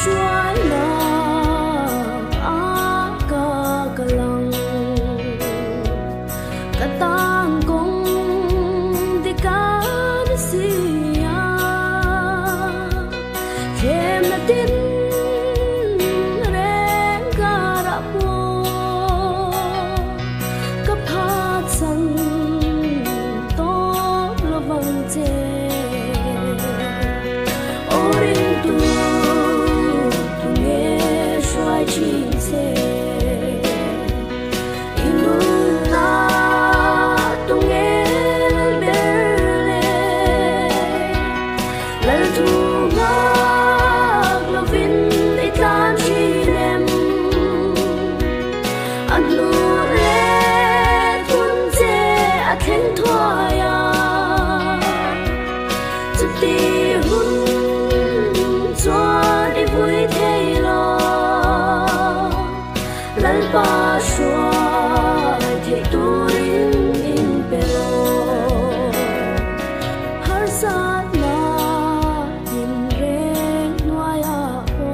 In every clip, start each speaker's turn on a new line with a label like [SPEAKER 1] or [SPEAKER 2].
[SPEAKER 1] hruai na ka lang ka tang kong di ka na siya kem na tin ren ka ra po ka phat sang to lo vang che ba hruai thei turin in pero har sat na in reng nuai a o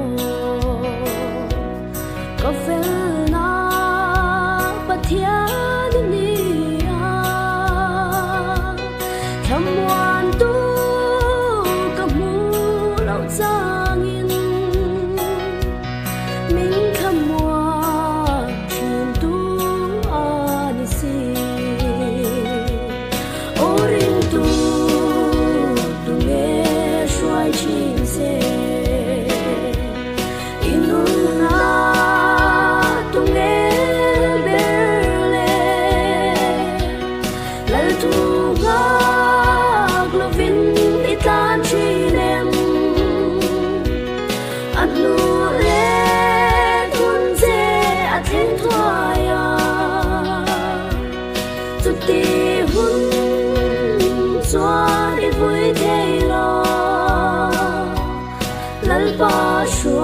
[SPEAKER 1] ka fel na pathian ni a tham wan tu ka mu lau chang in min kham ba hruai